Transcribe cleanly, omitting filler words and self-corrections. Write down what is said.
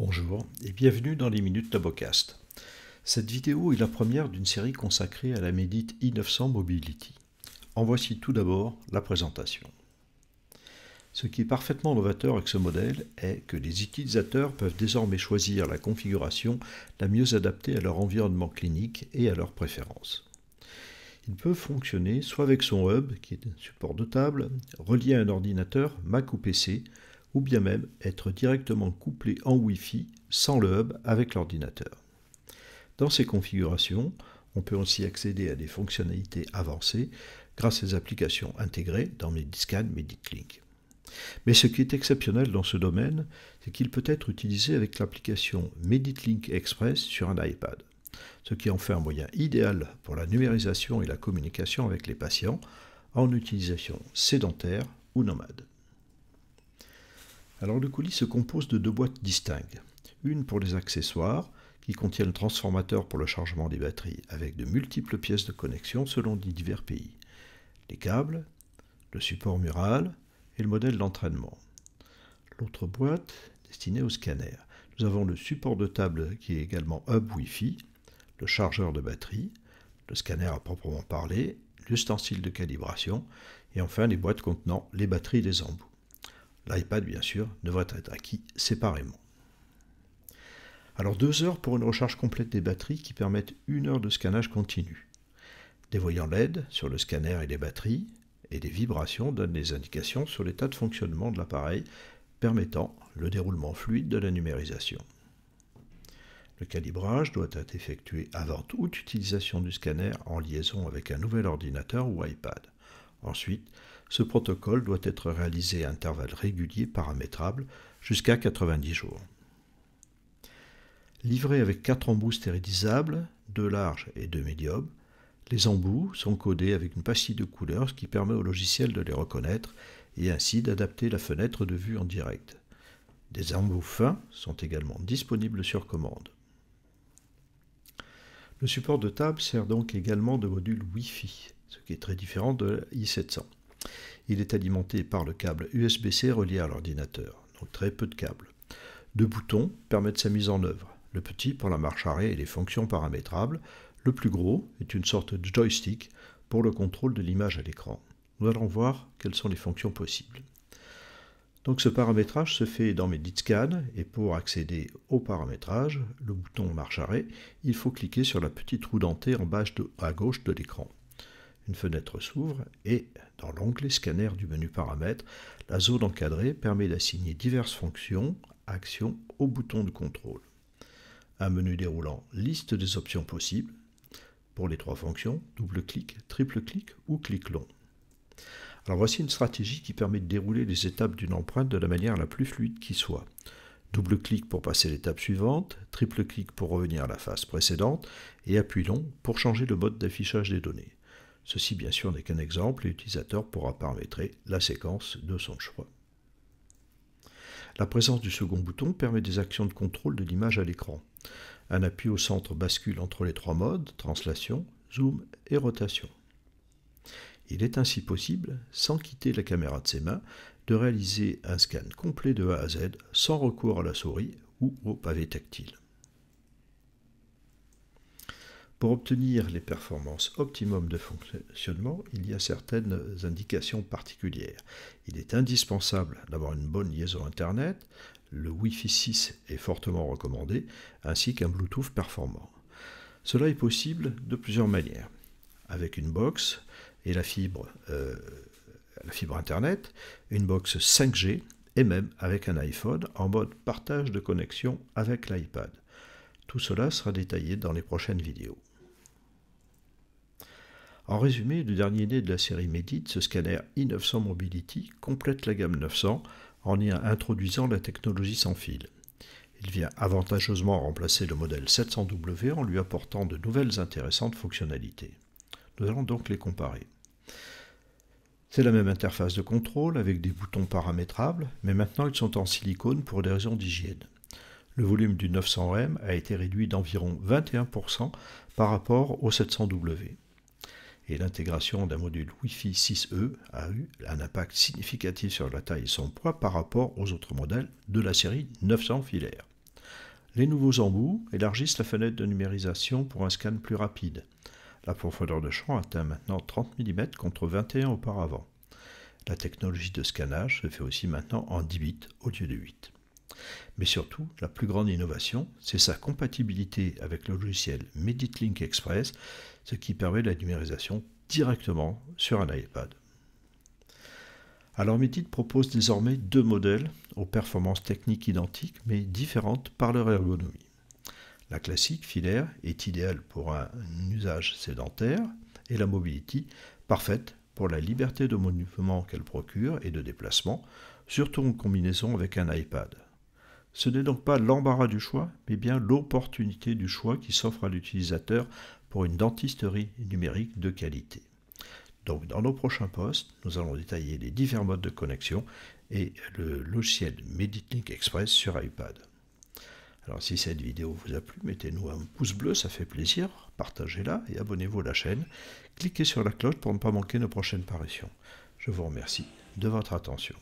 Bonjour et bienvenue dans les Minutes Tabocast. Cette vidéo est la première d'une série consacrée à la Medit i900 Mobility. En voici tout d'abord la présentation. Ce qui est parfaitement novateur avec ce modèle est que les utilisateurs peuvent désormais choisir la configuration la mieux adaptée à leur environnement clinique et à leurs préférences. Il peut fonctionner soit avec son hub, qui est un support de table, relié à un ordinateur, Mac ou PC, ou bien même être directement couplé en Wi-Fi sans le hub avec l'ordinateur. Dans ces configurations, on peut aussi accéder à des fonctionnalités avancées grâce aux applications intégrées dans Mediscan MeditLink. Mais ce qui est exceptionnel dans ce domaine, c'est qu'il peut être utilisé avec l'application MeditLink Express sur un iPad, ce qui en fait un moyen idéal pour la numérisation et la communication avec les patients en utilisation sédentaire ou nomade. Alors le colis se compose de deux boîtes distinctes, une pour les accessoires qui contiennent le transformateur pour le chargement des batteries avec de multiples pièces de connexion selon les divers pays, les câbles, le support mural et le modèle d'entraînement. L'autre boîte destinée au scanner. Nous avons le support de table qui est également hub Wi-Fi, le chargeur de batterie, le scanner à proprement parler, l'ustensile de calibration et enfin les boîtes contenant les batteries des embouts. L'iPad, bien sûr, devrait être acquis séparément. Alors 2 heures pour une recharge complète des batteries qui permettent 1 heure de scannage continu. Des voyants LED sur le scanner et les batteries, et des vibrations donnent des indications sur l'état de fonctionnement de l'appareil, permettant le déroulement fluide de la numérisation. Le calibrage doit être effectué avant toute utilisation du scanner en liaison avec un nouvel ordinateur ou iPad. Ensuite, ce protocole doit être réalisé à intervalles réguliers paramétrables jusqu'à 90 jours. Livré avec 4 embouts stérilisables, 2 larges et 2 médiums, les embouts sont codés avec une pastille de couleurs, ce qui permet au logiciel de les reconnaître et ainsi d'adapter la fenêtre de vue en direct. Des embouts fins sont également disponibles sur commande. Le support de table sert donc également de module Wi-Fi, ce qui est très différent de i700. Il est alimenté par le câble USB-C relié à l'ordinateur, donc très peu de câbles. 2 boutons permettent sa mise en œuvre, le petit pour la marche arrêt et les fonctions paramétrables, le plus gros est une sorte de joystick pour le contrôle de l'image à l'écran. Nous allons voir quelles sont les fonctions possibles. Donc ce paramétrage se fait dans Mediscan et pour accéder au paramétrage, le bouton marche arrêt, il faut cliquer sur la petite roue dentée en bas à gauche de l'écran. Une fenêtre s'ouvre et, dans l'onglet scanner du menu paramètres, la zone encadrée permet d'assigner diverses fonctions, actions au bouton de contrôle. Un menu déroulant liste des options possibles pour les 3 fonctions, double-clic, triple-clic ou clic long. Alors voici une stratégie qui permet de dérouler les étapes d'une empreinte de la manière la plus fluide qui soit. Double-clic pour passer à l'étape suivante, triple-clic pour revenir à la phase précédente et appui long pour changer le mode d'affichage des données. Ceci bien sûr n'est qu'un exemple et l'utilisateur pourra paramétrer la séquence de son choix. La présence du second bouton permet des actions de contrôle de l'image à l'écran. Un appui au centre bascule entre les 3 modes, translation, zoom et rotation. Il est ainsi possible, sans quitter la caméra de ses mains, de réaliser un scan complet de A à Z sans recours à la souris ou au pavé tactile. Pour obtenir les performances optimum de fonctionnement, il y a certaines indications particulières. Il est indispensable d'avoir une bonne liaison Internet, le Wi-Fi 6 est fortement recommandé, ainsi qu'un Bluetooth performant. Cela est possible de plusieurs manières, avec une box et la fibre Internet, une box 5G et même avec un iPhone en mode partage de connexion avec l'iPad. Tout cela sera détaillé dans les prochaines vidéos. En résumé, le dernier né de la série Medit, ce scanner i900 Mobility complète la gamme 900 en y introduisant la technologie sans fil. Il vient avantageusement remplacer le modèle 700W en lui apportant de nouvelles intéressantes fonctionnalités. Nous allons donc les comparer. C'est la même interface de contrôle avec des boutons paramétrables, mais maintenant ils sont en silicone pour des raisons d'hygiène. Le volume du 900M a été réduit d'environ 21% par rapport au 700W. Et l'intégration d'un module Wi-Fi 6E a eu un impact significatif sur la taille et son poids par rapport aux autres modèles de la série 900 filaires. Les nouveaux embouts élargissent la fenêtre de numérisation pour un scan plus rapide. La profondeur de champ atteint maintenant 30 mm contre 21 auparavant. La technologie de scannage se fait aussi maintenant en 10 bits au lieu de 8. Mais surtout, la plus grande innovation, c'est sa compatibilité avec le logiciel MeditLink Express, ce qui permet la numérisation directement sur un iPad. Alors Medit propose désormais deux modèles aux performances techniques identiques mais différentes par leur ergonomie. La classique filaire est idéale pour un usage sédentaire et la Mobility parfaite pour la liberté de mouvement qu'elle procure et de déplacement, surtout en combinaison avec un iPad. Ce n'est donc pas l'embarras du choix, mais bien l'opportunité du choix qui s'offre à l'utilisateur pour une dentisterie numérique de qualité. Donc dans nos prochains posts, nous allons détailler les divers modes de connexion et le logiciel MeditLink Express sur iPad. Alors si cette vidéo vous a plu, mettez-nous un pouce bleu, ça fait plaisir, partagez-la et abonnez-vous à la chaîne. Cliquez sur la cloche pour ne pas manquer nos prochaines parutions. Je vous remercie de votre attention.